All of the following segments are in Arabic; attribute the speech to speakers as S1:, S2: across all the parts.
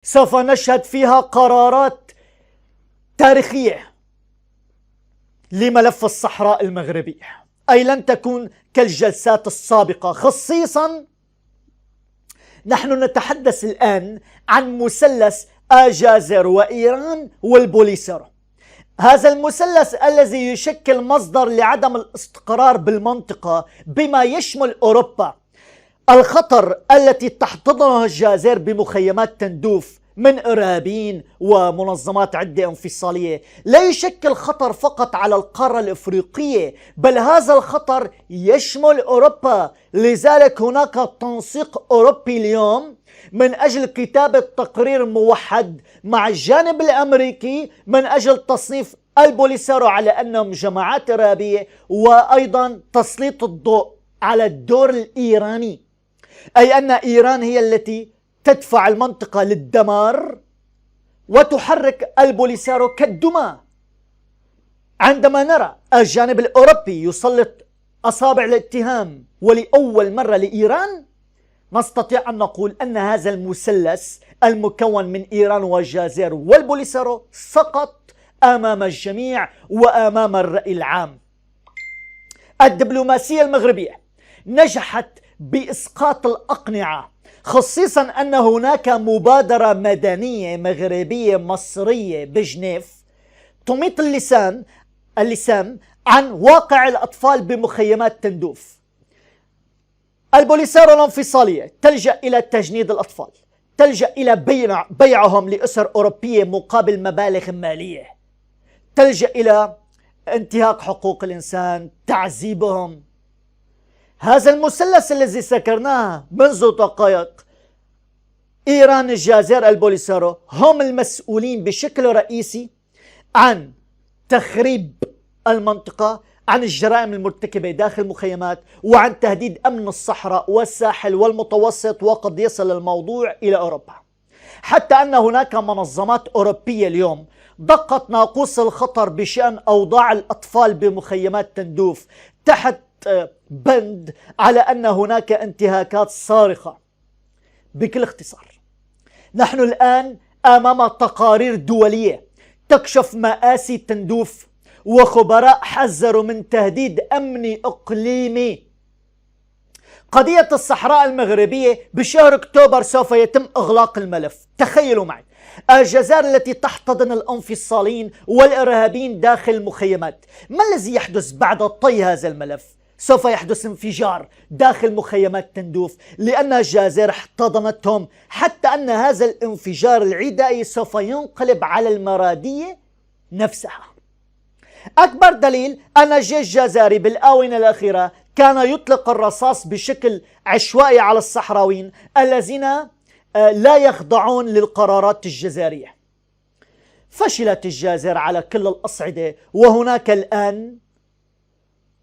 S1: سوف نشهد فيها قرارات تاريخية لملف الصحراء المغربية، أي لن تكون كالجلسات السابقة. خصيصا نحن نتحدث الآن عن مثلث آجازر وإيران والبوليساريو. هذا المثلث الذي يشكل مصدر لعدم الاستقرار بالمنطقة بما يشمل أوروبا. الخطر التي تحتضنها الجزائر بمخيمات تندوف من إرهابيين ومنظمات عدة انفصالية لا يشكل خطر فقط على القارة الإفريقية، بل هذا الخطر يشمل أوروبا. لذلك هناك تنسيق أوروبي اليوم من أجل كتابة تقرير موحد مع الجانب الأمريكي من أجل تصنيف البوليساريو على أنهم جماعات إرهابية، وأيضا تسليط الضوء على الدور الإيراني، أي أن إيران هي التي تدفع المنطقة للدمار وتحرك البوليساريو كالدمى. عندما نرى الجانب الأوروبي يسلط أصابع الاتهام ولأول مرة لإيران، نستطيع أن نقول أن هذا المثلث المكون من إيران والجزائر والبوليساريو سقط أمام الجميع وأمام الرأي العام. الدبلوماسية المغربية نجحت بإسقاط الأقنعة، خصيصا أن هناك مبادرة مدنية مغربية مصرية بجنيف تميط اللسان عن واقع الأطفال بمخيمات تندوف. البوليساريو الانفصالية تلجأ إلى تجنيد الأطفال، تلجأ إلى بيعهم لأسر أوروبية مقابل مبالغ مالية، تلجأ إلى انتهاك حقوق الإنسان، تعذيبهم. هذا المثلث الذي ذكرناه منذ دقائق، إيران، الجزائر، البوليساريو، هم المسؤولين بشكل رئيسي عن تخريب المنطقة، عن الجرائم المرتكبة داخل المخيمات، وعن تهديد أمن الصحراء والساحل والمتوسط، وقد يصل الموضوع إلى أوروبا. حتى أن هناك منظمات أوروبية اليوم دقت ناقوس الخطر بشأن أوضاع الأطفال بمخيمات تندوف تحت بند على أن هناك انتهاكات صارخة. بكل اختصار، نحن الآن أمام تقارير دولية تكشف مآسي تندوف، وخبراء حذروا من تهديد أمني إقليمي. قضية الصحراء المغربية بشهر أكتوبر سوف يتم إغلاق الملف. تخيلوا معي الجزائر التي تحتضن الانفصاليين والإرهابيين داخل المخيمات، ما الذي يحدث بعد طي هذا الملف؟ سوف يحدث انفجار داخل مخيمات تندوف، لأن الجزائر احتضنتهم، حتى أن هذا الانفجار العدائي سوف ينقلب على المرادية نفسها. أكبر دليل أن الجيش الجزائري بالآونة الأخيرة كان يطلق الرصاص بشكل عشوائي على الصحراويين الذين لا يخضعون للقرارات الجزائرية. فشلت الجزائر على كل الأصعدة، وهناك الآن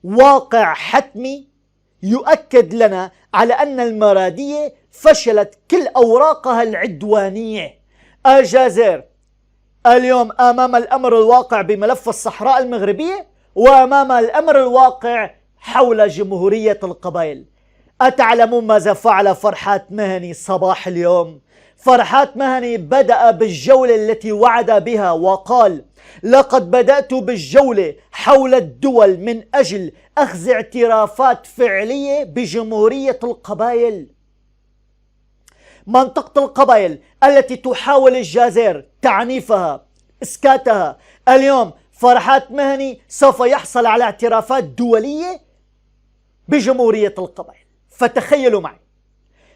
S1: واقع حتمي يؤكد لنا على أن المرادية فشلت كل أوراقها العدوانية. الجزائر اليوم أمام الأمر الواقع بملف الصحراء المغربية، وأمام الأمر الواقع حول جمهورية القبائل. أتعلمون ماذا فعل فرحات مهني صباح اليوم؟ فرحات مهني بدأ بالجولة التي وعد بها وقال: لقد بدأت بالجولة حول الدول من أجل أخذ اعترافات فعلية بجمهورية القبائل. منطقة القبائل التي تحاول الجزائر تعنيفها، إسكاتها، اليوم فرحات مهني سوف يحصل على اعترافات دولية بجمهورية القبائل. فتخيلوا معي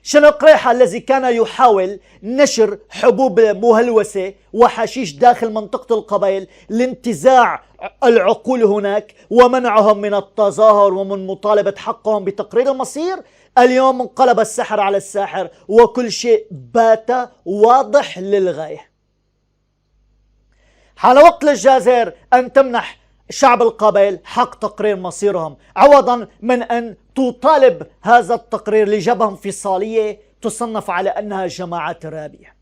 S1: شنقريحة الذي كان يحاول نشر حبوب مهلوسة وحشيش داخل منطقة القبائل لانتزاع العقول هناك ومنعهم من التظاهر ومن مطالبة حقهم بتقرير المصير، اليوم انقلب السحر على الساحر وكل شيء بات واضح للغاية. حان وقت للجزائر أن تمنح شعب القبائل حق تقرير مصيرهم، عوضا من أن تطالب هذا التقرير لجبهة انفصالية تصنف على أنها جماعات إرهابية.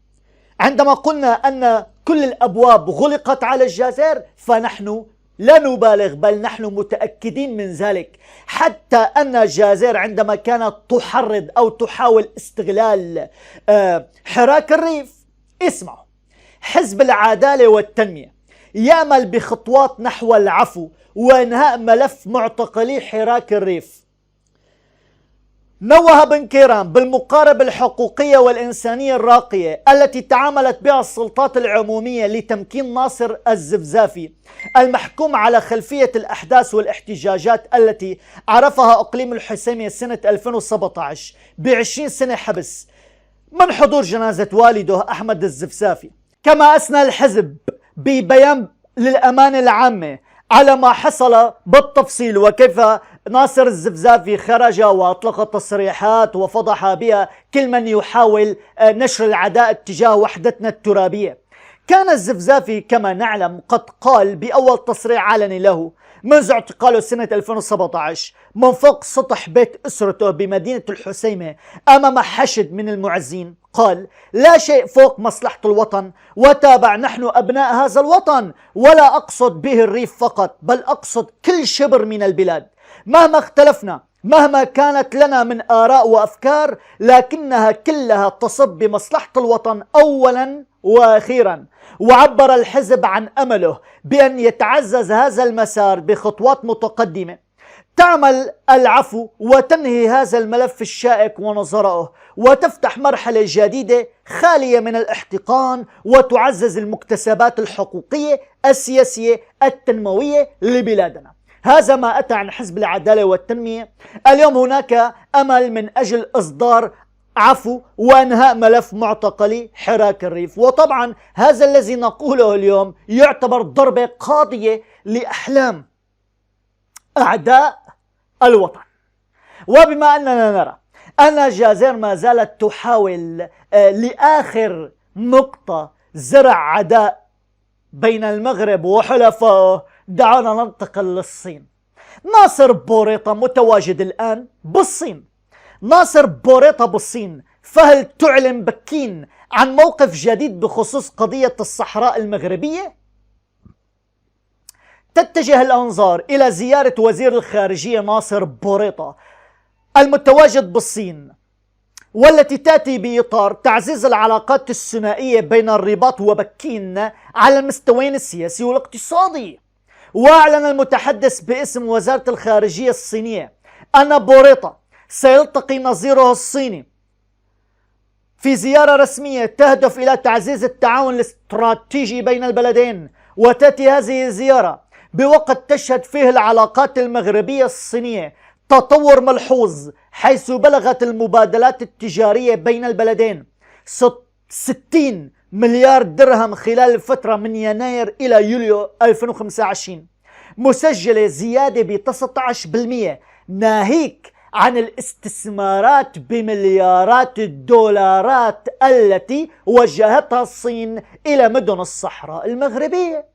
S1: عندما قلنا أن كل الأبواب غلقت على الجزائر فنحن لا نبالغ، بل نحن متأكدين من ذلك. حتى أن الجزائر عندما كانت تحرض أو تحاول استغلال حراك الريف اسمعوا، حزب العدالة والتنمية يأمل بخطوات نحو العفو وإنهاء ملف معتقلي حراك الريف. نوه بن كيران بالمقاربة الحقوقية والإنسانية الراقية التي تعاملت بها السلطات العمومية لتمكين ناصر الزفزافي المحكوم على خلفية الأحداث والاحتجاجات التي عرفها أقليم الحسيمية سنة 2017 ب20 سنة حبس من حضور جنازة والده أحمد الزفزافي. كما أثنى الحزب ببيان للأمانة العامة على ما حصل بالتفصيل وكيف ناصر الزفزافي خرج وأطلق تصريحات وفضح بها كل من يحاول نشر العداء تجاه وحدتنا الترابية. كان الزفزافي كما نعلم قد قال بأول تصريح علني له منذ اعتقاله سنة 2017 من فوق سطح بيت أسرته بمدينة الحسيمة أمام حشد من المعزين، قال: لا شيء فوق مصلحة الوطن، وتابع: نحن أبناء هذا الوطن، ولا أقصد به الريف فقط بل أقصد كل شبر من البلاد، مهما اختلفنا، مهما كانت لنا من آراء وأفكار، لكنها كلها تصب بمصلحة الوطن أولا وأخيرا. وعبر الحزب عن أمله بأن يتعزز هذا المسار بخطوات متقدمة تعمل العفو وتنهي هذا الملف الشائك ونظرائه وتفتح مرحلة جديدة خالية من الاحتقان وتعزز المكتسبات الحقوقية السياسية التنموية لبلادنا. هذا ما أتى عن حزب العدالة والتنمية. اليوم هناك أمل من أجل إصدار عفو وانهاء ملف معتقلي حراك الريف، وطبعا هذا الذي نقوله اليوم يعتبر ضربة قاضية لأحلام أعداء الوطن. وبما أننا نرى أن جازير ما زالت تحاول لآخر نقطة زرع عداء بين المغرب وحلفائه، دعونا ننتقل للصين. ناصر بوريطة متواجد الآن بالصين. ناصر بوريطة بالصين، فهل تعلن بكين عن موقف جديد بخصوص قضية الصحراء المغربية؟ تتجه الأنظار إلى زيارة وزير الخارجية ناصر بوريطة المتواجد بالصين، والتي تأتي بإطار تعزيز العلاقات الثنائية بين الرباط وبكين على المستويين السياسي والاقتصادي. وأعلن المتحدث باسم وزارة الخارجية الصينية أن بوريطة سيلتقي نظيره الصيني في زيارة رسمية تهدف إلى تعزيز التعاون الاستراتيجي بين البلدين. وتأتي هذه الزيارة بوقت تشهد فيه العلاقات المغربية الصينية تطور ملحوظ، حيث بلغت المبادلات التجارية بين البلدين 60 مليار درهم خلال الفترة من يناير إلى يوليو 2025، مسجلة زيادة ب 19%، ناهيك عن الاستثمارات بمليارات الدولارات التي وجهتها الصين إلى مدن الصحراء المغربية.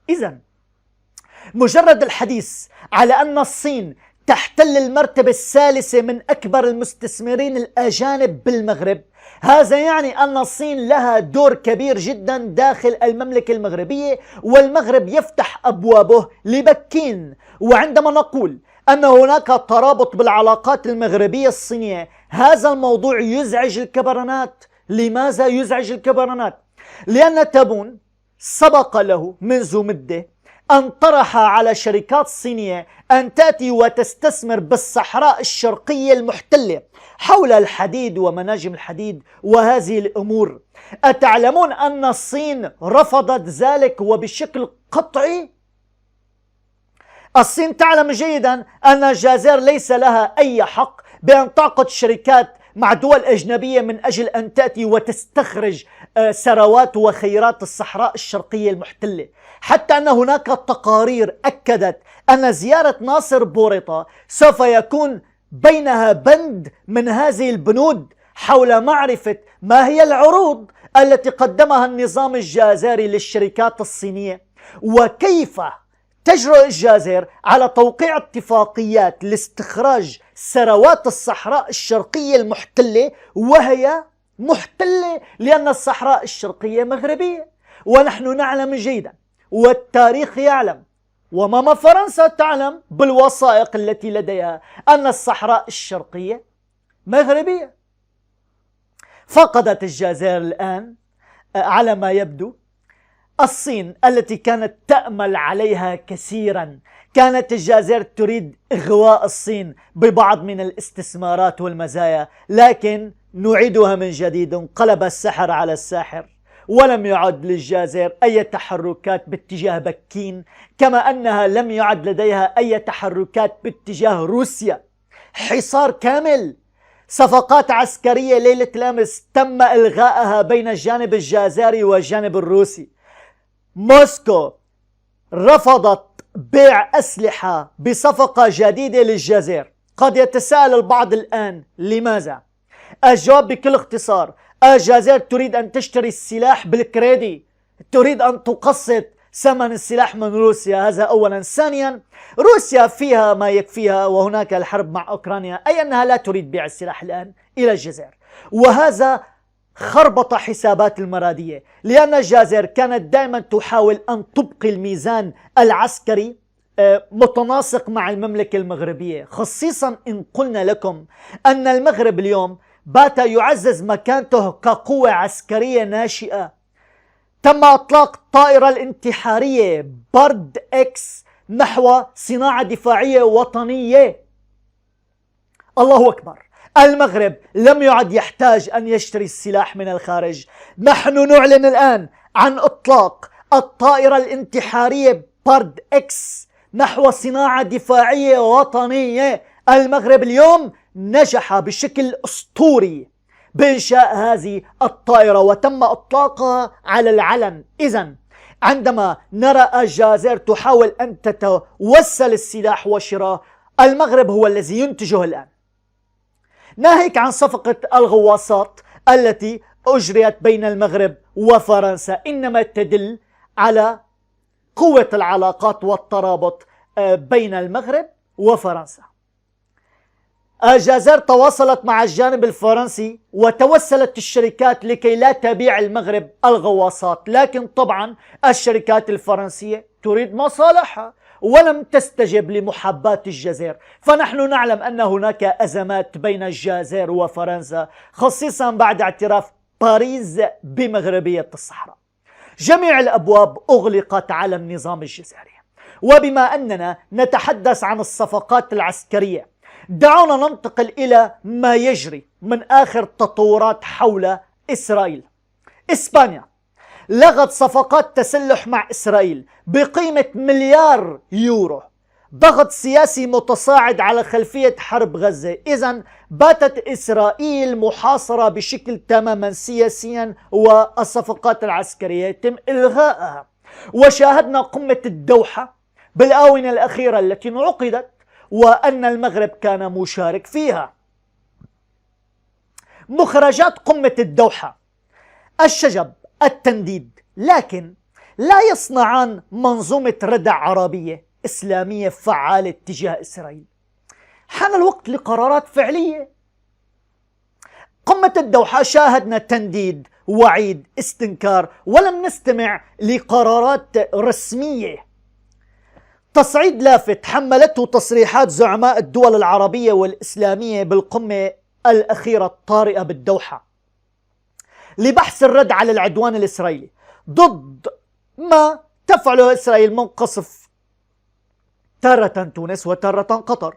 S1: إذن مجرد الحديث على أن الصين تحتل المرتبة الثالثة من أكبر المستثمرين الأجانب بالمغرب، هذا يعني أن الصين لها دور كبير جدا داخل المملكة المغربية، والمغرب يفتح أبوابه لبكين. وعندما نقول أن هناك ترابط بالعلاقات المغربية الصينية، هذا الموضوع يزعج الكبرنات. لماذا يزعج الكبرنات؟ لأن تبون سبق له منذ مدة أن طرح على شركات صينية أن تأتي وتستثمر بالصحراء الشرقية المحتلة حول الحديد ومناجم الحديد وهذه الأمور. أتعلمون أن الصين رفضت ذلك وبشكل قطعي؟ الصين تعلم جيدا أن جازير ليس لها أي حق بأن تعقد شركات مع دول أجنبية من أجل أن تأتي وتستخرج ثروات وخيرات الصحراء الشرقية المحتلة، حتى أن هناك تقارير أكدت أن زيارة ناصر بوريطة سوف يكون بينها بند من هذه البنود حول معرفة ما هي العروض التي قدمها النظام الجازري للشركات الصينية، وكيف تجرؤ الجزائر على توقيع اتفاقيات لاستخراج ثروات الصحراء الشرقية المحتلة، وهي محتلة لأن الصحراء الشرقية مغربية. ونحن نعلم جيدا والتاريخ يعلم وماما فرنسا تعلم بالوثائق التي لديها أن الصحراء الشرقية مغربية. فقدت الجزائر الآن على ما يبدو الصين التي كانت تأمل عليها كثيرا. كانت الجزائر تريد إغواء الصين ببعض من الاستثمارات والمزايا، لكن نعيدها من جديد، انقلب السحر على الساحر، ولم يعد للجزائر أي تحركات باتجاه بكين، كما أنها لم يعد لديها أي تحركات باتجاه روسيا. حصار كامل، صفقات عسكرية ليلة الأمس تم إلغائها بين الجانب الجزائري والجانب الروسي. موسكو رفضت بيع أسلحة بصفقة جديدة للجزائر. قد يتساءل البعض الآن لماذا؟ الجواب بكل اختصار: الجزائر تريد أن تشتري السلاح بالكريدي، تريد أن تقسط ثمن السلاح من روسيا، هذا أولا. ثانيا، روسيا فيها ما يكفيها، وهناك الحرب مع أوكرانيا، أي أنها لا تريد بيع السلاح الآن إلى الجزائر. وهذا خربط حسابات المرادية، لأن الجزائر كانت دائما تحاول أن تبقي الميزان العسكري متناسق مع المملكة المغربية، خصيصا إن قلنا لكم أن المغرب اليوم بات يعزز مكانته كقوة عسكرية ناشئة. تم إطلاق الطائرة الانتحارية برد إكس نحو صناعة دفاعية وطنية. الله أكبر. المغرب لم يعد يحتاج أن يشتري السلاح من الخارج. نحن نعلن الآن عن إطلاق الطائرة الانتحارية برد إكس نحو صناعة دفاعية وطنية. المغرب اليوم نجح بشكل أسطوري بإنشاء هذه الطائرة وتم إطلاقها على العلن. إذن عندما نرى الجزائر تحاول أن تتوسل السلاح وشراء، المغرب هو الذي ينتجه الآن. ناهيك عن صفقة الغواصات التي أجريت بين المغرب وفرنسا، إنما تدل على قوة العلاقات والترابط بين المغرب وفرنسا. الجزائر تواصلت مع الجانب الفرنسي وتوسلت الشركات لكي لا تبيع المغرب الغواصات، لكن طبعا الشركات الفرنسية تريد مصالحها ولم تستجب لمحبات الجزائر. فنحن نعلم أن هناك أزمات بين الجزائر وفرنسا، خصيصا بعد اعتراف باريس بمغربية الصحراء. جميع الأبواب أغلقت على النظام الجزائري. وبما أننا نتحدث عن الصفقات العسكرية، دعونا ننتقل إلى ما يجري من آخر التطورات حول إسرائيل. إسبانيا لغت صفقات تسلح مع إسرائيل بقيمة مليار يورو، ضغط سياسي متصاعد على خلفية حرب غزة. إذن باتت إسرائيل محاصرة بشكل تماما سياسيا، والصفقات العسكرية يتم إلغائها. وشاهدنا قمة الدوحة بالآونة الأخيرة التي انعقدت وأن المغرب كان مشارك فيها. مخرجات قمة الدوحة: الشجب، التنديد، لكن لا يصنعان منظومة ردع عربية إسلامية فعالة تجاه إسرائيل. حان الوقت لقرارات فعلية. قمة الدوحة شاهدنا تنديد، وعيد، استنكار، ولم نستمع لقرارات رسمية. تصعيد لافت حملته تصريحات زعماء الدول العربية والإسلامية بالقمة الأخيرة الطارئة بالدوحة لبحث الرد على العدوان الإسرائيلي ضد ما تفعله إسرائيل من قصف تارة تونس وتارة قطر.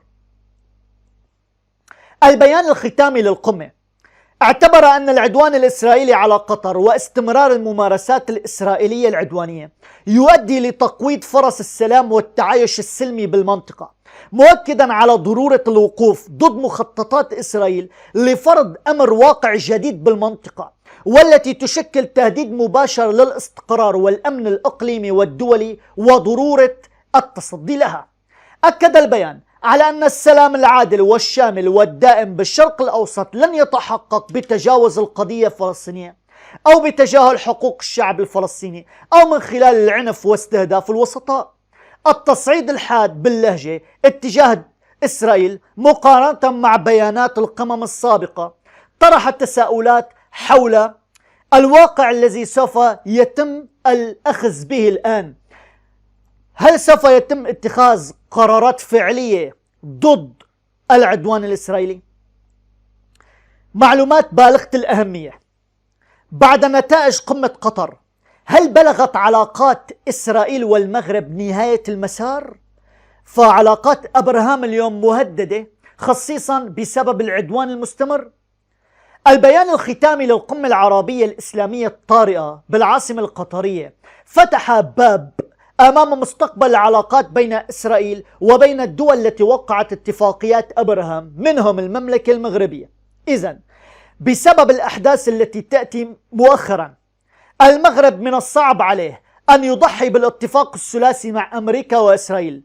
S1: البيان الختامي للقمة اعتبر أن العدوان الإسرائيلي على قطر واستمرار الممارسات الإسرائيلية العدوانية يؤدي لتقويض فرص السلام والتعايش السلمي بالمنطقة، مؤكدا على ضرورة الوقوف ضد مخططات إسرائيل لفرض أمر واقع جديد بالمنطقة، والتي تشكل تهديد مباشر للاستقرار والأمن الإقليمي والدولي وضرورة التصدي لها. أكد البيان على أن السلام العادل والشامل والدائم بالشرق الأوسط لن يتحقق بتجاوز القضية الفلسطينية أو بتجاهل حقوق الشعب الفلسطيني أو من خلال العنف واستهداف الوسطاء. التصعيد الحاد باللهجة اتجاه إسرائيل مقارنة مع بيانات القمم السابقة طرح تساؤلات حول الواقع الذي سوف يتم الأخذ به الآن. هل سوف يتم اتخاذ قرارات فعلية ضد العدوان الإسرائيلي؟ معلومات بالغة الأهمية: بعد نتائج قمة قطر، هل بلغت علاقات إسرائيل والمغرب نهاية المسار؟ فعلاقات أبراهام اليوم مهددة، خصيصا بسبب العدوان المستمر. البيان الختامي للقمة العربية الإسلامية الطارئة بالعاصمة القطرية فتح باب أمام مستقبل العلاقات بين إسرائيل وبين الدول التي وقعت اتفاقيات أبراهام، منهم المملكة المغربية. إذن بسبب الأحداث التي تأتي مؤخرا، المغرب من الصعب عليه أن يضحي بالاتفاق الثلاثي مع أمريكا وإسرائيل.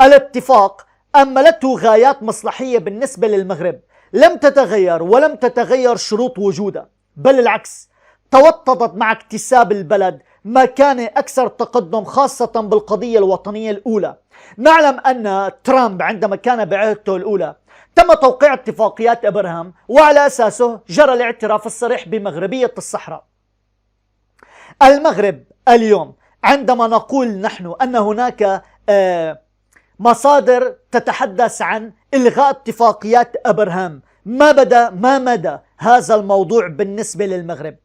S1: الاتفاق أملته غايات مصلحية بالنسبة للمغرب لم تتغير، ولم تتغير شروط وجودها، بل العكس، توطدت مع اكتساب البلد مكانة أكثر تقدم، خاصة بالقضية الوطنية الأولى. نعلم أن ترامب عندما كان بعهدته الأولى تم توقيع اتفاقيات أبراهام، وعلى أساسه جرى الاعتراف الصريح بمغربية الصحراء. المغرب اليوم عندما نقول نحن أن هناك مصادر تتحدث عن إلغاء اتفاقيات أبراهام، ما مدى هذا الموضوع بالنسبة للمغرب؟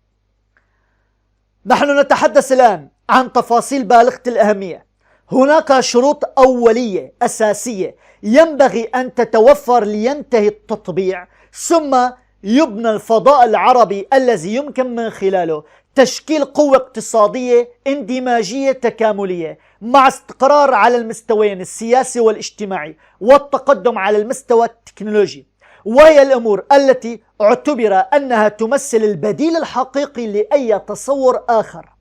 S1: نحن نتحدث الآن عن تفاصيل بالغة الأهمية. هناك شروط أولية أساسية ينبغي أن تتوفر لينتهي التطبيع، ثم يبنى الفضاء العربي الذي يمكن من خلاله تشكيل قوة اقتصادية اندماجية تكاملية مع استقرار على المستويين السياسي والاجتماعي والتقدم على المستوى التكنولوجي، وهي الأمور التي اعتبر أنها تمثل البديل الحقيقي لأي تصور آخر.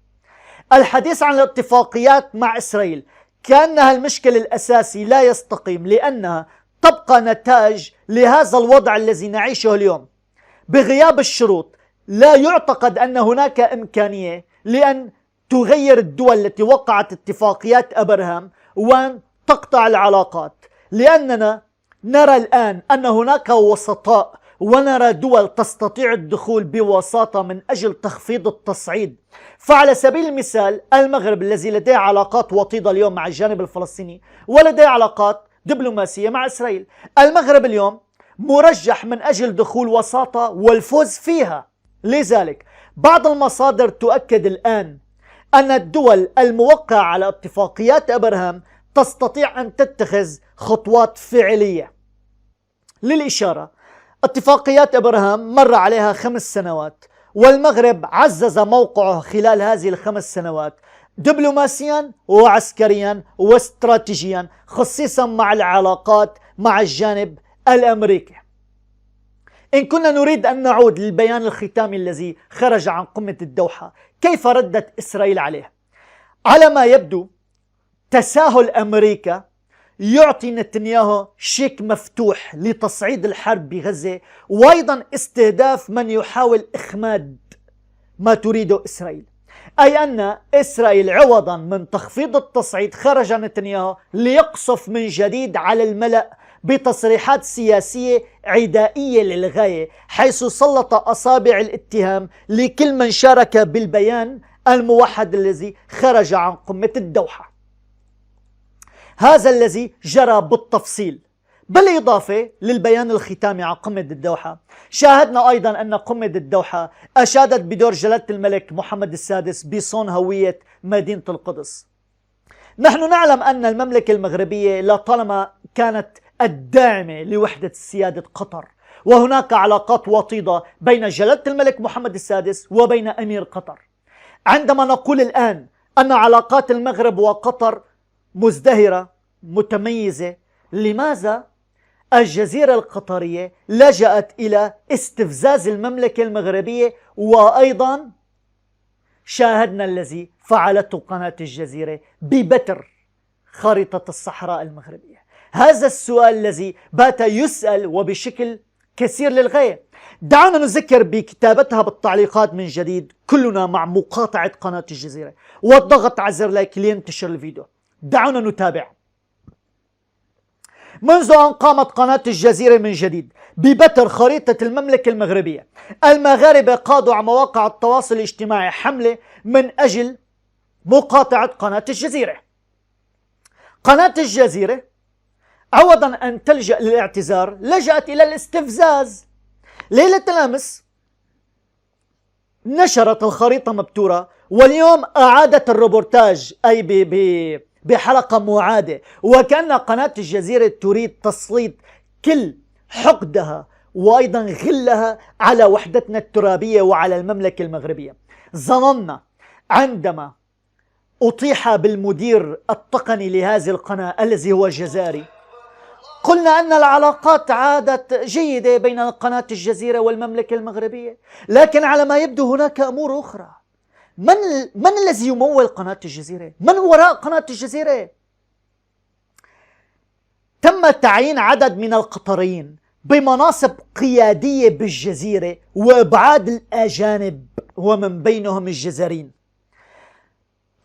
S1: الحديث عن الاتفاقيات مع إسرائيل كأنها المشكل الأساسي لا يستقيم، لأنها تبقى نتاج لهذا الوضع الذي نعيشه اليوم. بغياب الشروط لا يعتقد أن هناك إمكانية لأن تغير الدول التي وقعت اتفاقيات أبراهام وأن تقطع العلاقات، لأننا نرى الآن أن هناك وسطاء، ونرى دول تستطيع الدخول بوساطة من أجل تخفيض التصعيد. فعلى سبيل المثال المغرب الذي لديه علاقات وطيدة اليوم مع الجانب الفلسطيني ولديه علاقات دبلوماسية مع إسرائيل، المغرب اليوم مرجح من أجل دخول وساطة والفوز فيها. لذلك بعض المصادر تؤكد الآن أن الدول الموقعة على اتفاقيات أبراهام تستطيع أن تتخذ خطوات فعلية. للإشارة، اتفاقيات أبراهام مر عليها 5 سنوات، والمغرب عزز موقعه خلال هذه ال5 سنوات دبلوماسيا وعسكريا واستراتيجيا، خصيصا مع العلاقات مع الجانب الأمريكي. إن كنا نريد أن نعود للبيان الختامي الذي خرج عن قمة الدوحة، كيف ردت إسرائيل عليه؟ على ما يبدو تساهل أمريكا يعطي نتنياهو شيك مفتوح لتصعيد الحرب بغزة، وأيضا استهداف من يحاول إخماد ما تريده إسرائيل. أي أن إسرائيل عوضا من تخفيض التصعيد خرج نتنياهو ليقصف من جديد على الملأ بتصريحات سياسية عدائية للغاية، حيث سلط أصابع الاتهام لكل من شارك بالبيان الموحد الذي خرج عن قمة الدوحة. هذا الذي جرى بالتفصيل. بالإضافة للبيان الختامي عن قمة الدوحة، شاهدنا أيضا أن قمة الدوحة أشادت بدور جلالة الملك محمد السادس بصون هوية مدينة القدس. نحن نعلم أن المملكة المغربية لطالما كانت الداعمة لوحدة سيادة قطر، وهناك علاقات وطيدة بين جلالة الملك محمد السادس وبين أمير قطر. عندما نقول الآن أن علاقات المغرب وقطر مزدهرة متميزة، لماذا الجزيرة القطرية لجأت إلى استفزاز المملكة المغربية؟ وأيضا شاهدنا الذي فعلته قناة الجزيرة ببتر خريطة الصحراء المغربية. هذا السؤال الذي بات يسأل وبشكل كثير للغاية. دعونا نذكر بكتابتها بالتعليقات من جديد كلنا مع مقاطعة قناة الجزيرة والضغط على زر لايك لينتشر الفيديو. دعونا نتابع. منذ أن قامت قناة الجزيرة من جديد ببتر خريطة المملكة المغربية، المغاربة قادوا على مواقع التواصل الاجتماعي حملة من أجل مقاطعة قناة الجزيرة. قناة الجزيرة عوضا أن تلجأ للاعتذار لجأت إلى الاستفزاز. ليلة الأمس نشرت الخريطة مبتورة، واليوم أعادت الروبورتاج أي بحلقة معادة، وكأن قناة الجزيرة تريد تسليط كل حقدها وأيضا غلها على وحدتنا الترابية وعلى المملكة المغربية. ظننا عندما أطيح بالمدير التقني لهذه القناة الذي هو جزائري، قلنا أن العلاقات عادت جيدة بين قناة الجزيرة والمملكة المغربية، لكن على ما يبدو هناك أمور أخرى. من الذي يمول قناة الجزيرة؟ من وراء قناة الجزيرة؟ تم تعيين عدد من القطريين بمناصب قيادية بالجزيرة وإبعاد الأجانب ومن بينهم الجزائريين.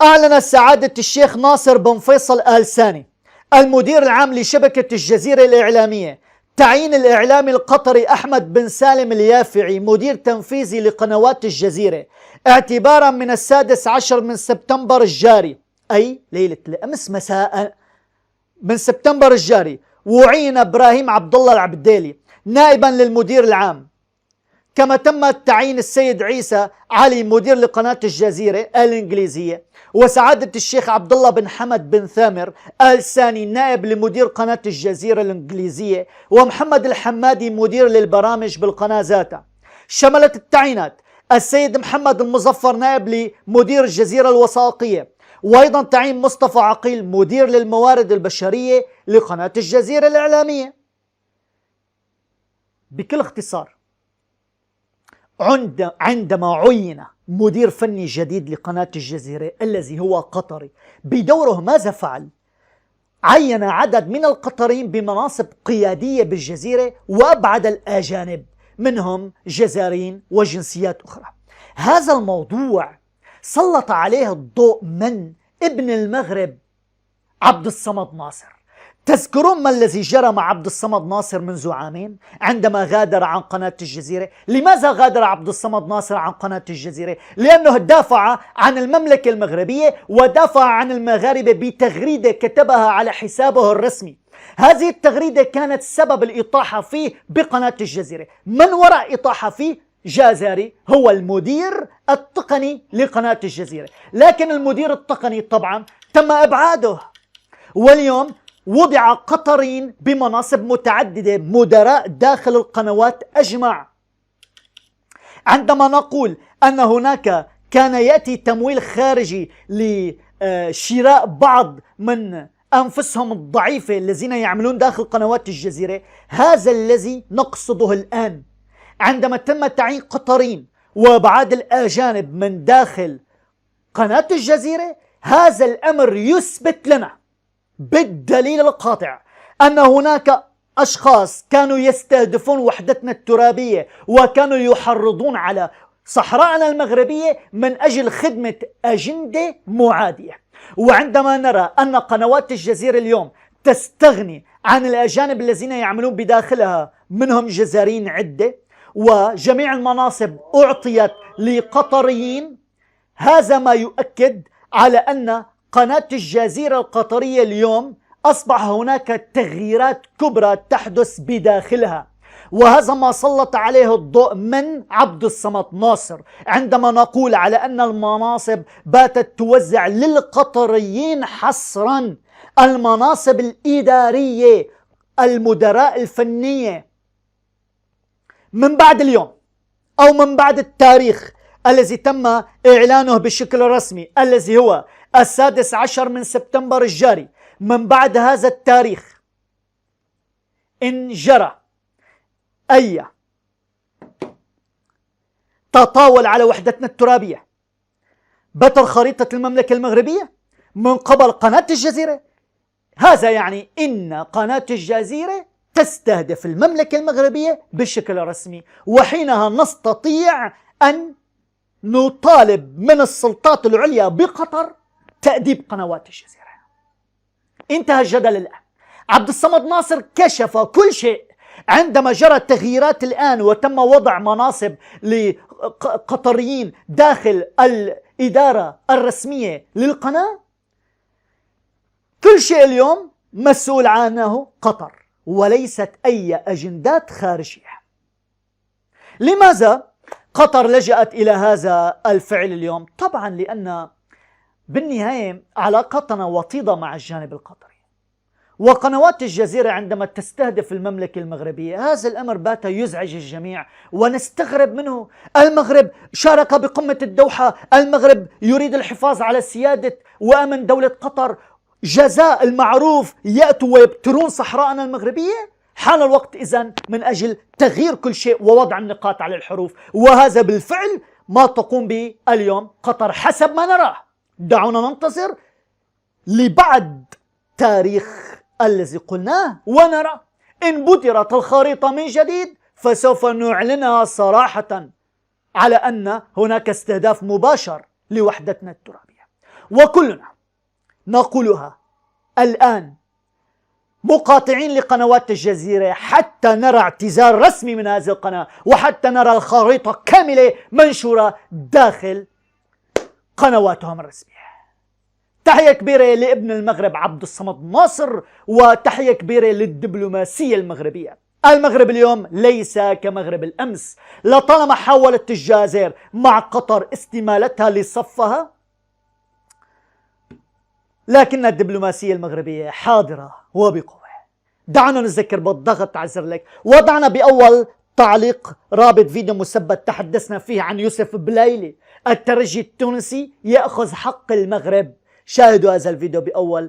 S1: أعلن سعادة الشيخ ناصر بن فيصل آل ثاني المدير العام لشبكة الجزيرة الإعلامية تعيين الإعلامي القطري أحمد بن سالم اليافعي مدير تنفيذي لقنوات الجزيرة اعتبارا من 16 من سبتمبر الجاري، أي ليلة الأمس مساء من سبتمبر الجاري. وعين إبراهيم عبد الله العبديلي نائبا للمدير العام، كما تم تعيين السيد عيسى علي مدير لقناة الجزيرة الإنجليزية، وسعادة الشيخ عبد الله بن حمد بن ثامر آل ثاني نائب لمدير قناة الجزيرة الإنجليزية، ومحمد الحمادي مدير للبرامج بالقناة ذاتها. شملت التعيينات السيد محمد المظفر نائب لمدير الجزيرة الوثائقية، وأيضا تعيين مصطفى عقيل مدير للموارد البشرية لقناة الجزيرة الإعلامية. بكل اختصار، عندما عين مدير فني جديد لقناة الجزيرة الذي هو قطري بدوره، ماذا فعل؟ عين عدد من القطريين بمناصب قيادية بالجزيرة وأبعد الأجانب منهم جزائريين وجنسيات أخرى. هذا الموضوع سلط عليه الضوء من ابن المغرب عبد الصمد ناصر. تذكرون ما الذي جرى مع عبد الصمد ناصر منذ عامين عندما غادر عن قناة الجزيرة؟ لماذا غادر عبد الصمد ناصر عن قناة الجزيرة؟ لأنه دافع عن المملكة المغربية ودافع عن المغاربة بتغريدة كتبها على حسابه الرسمي. هذه التغريدة كانت سبب الإطاحة فيه بقناة الجزيرة. من وراء إطاحة فيه؟ جزائري، هو المدير التقني لقناة الجزيرة، لكن المدير التقني طبعا تم إبعاده. واليوم وضع قطرين بمناصب متعددة مدراء داخل القنوات أجمع. عندما نقول أن هناك كان يأتي تمويل خارجي لشراء بعض من أنفسهم الضعيفة الذين يعملون داخل قنوات الجزيرة، هذا الذي نقصده الآن. عندما تم تعيين قطرين وابعاد الأجانب من داخل قناة الجزيرة، هذا الأمر يثبت لنا بالدليل القاطع أن هناك أشخاص كانوا يستهدفون وحدتنا الترابية وكانوا يحرضون على صحراءنا المغربية من أجل خدمة أجندة معادية. وعندما نرى أن قنوات الجزيرة اليوم تستغني عن الأجانب الذين يعملون بداخلها منهم جزائريين عدة، وجميع المناصب أعطيت لقطريين، هذا ما يؤكد على أن قناة الجزيرة القطرية اليوم أصبح هناك تغييرات كبرى تحدث بداخلها. وهذا ما سلط عليه الضوء من عبد الصمد ناصر عندما نقول على أن المناصب باتت توزع للقطريين حصرا، المناصب الإدارية، المدراء الفنية. من بعد اليوم أو من بعد التاريخ الذي تم إعلانه بشكل رسمي الذي هو 16 من سبتمبر الجاري، من بعد هذا التاريخ إن جرى أي تطاول على وحدتنا الترابية بتر خريطة المملكة المغربية من قبل قناة الجزيرة، هذا يعني إن قناة الجزيرة تستهدف المملكة المغربية بشكل رسمي، وحينها نستطيع أن نطالب من السلطات العليا بقطر تأديب قنوات الجزيرة. انتهى الجدل الآن. عبد الصمد ناصر كشف كل شيء عندما جرت تغييرات الآن وتم وضع مناصب لقطريين داخل الإدارة الرسمية للقناة. كل شيء اليوم مسؤول عنه قطر وليست أي أجندات خارجية. لماذا؟ قطر لجأت إلى هذا الفعل اليوم؟ طبعا لأن بالنهاية علاقتنا وطيدة مع الجانب القطري، وقنوات الجزيرة عندما تستهدف المملكة المغربية هذا الأمر بات يزعج الجميع ونستغرب منه. المغرب شارك بقمة الدوحة، المغرب يريد الحفاظ على سيادة وأمن دولة قطر، جزاء المعروف يأتوا ويبترون صحراءنا المغربية. حان الوقت إذن من أجل تغيير كل شيء ووضع النقاط على الحروف، وهذا بالفعل ما تقوم به اليوم قطر حسب ما نراه. دعونا ننتظر لبعد تاريخ الذي قلناه ونرى إن بدرت الخريطة من جديد فسوف نعلنها صراحة على أن هناك استهداف مباشر لوحدتنا الترابية، وكلنا نقولها الآن مقاطعين لقنوات الجزيرة حتى نرى اعتذار رسمي من هذه القناة، وحتى نرى الخريطة كاملة منشورة داخل قنواتهم الرسمية. تحية كبيرة لابن المغرب عبد الصمد ناصر، وتحية كبيرة للدبلوماسية المغربية. المغرب اليوم ليس كمغرب الأمس، لطالما حاولت الجزائر مع قطر استمالتها لصفها، لكن الدبلوماسية المغربية حاضرة وبقوة. دعنا نذكر بالضغط على زر لايك. وضعنا بأول تعليق رابط فيديو مثبت تحدثنا فيه عن يوسف بلايلي الترجي التونسي يأخذ حق المغرب. شاهدوا هذا الفيديو بأول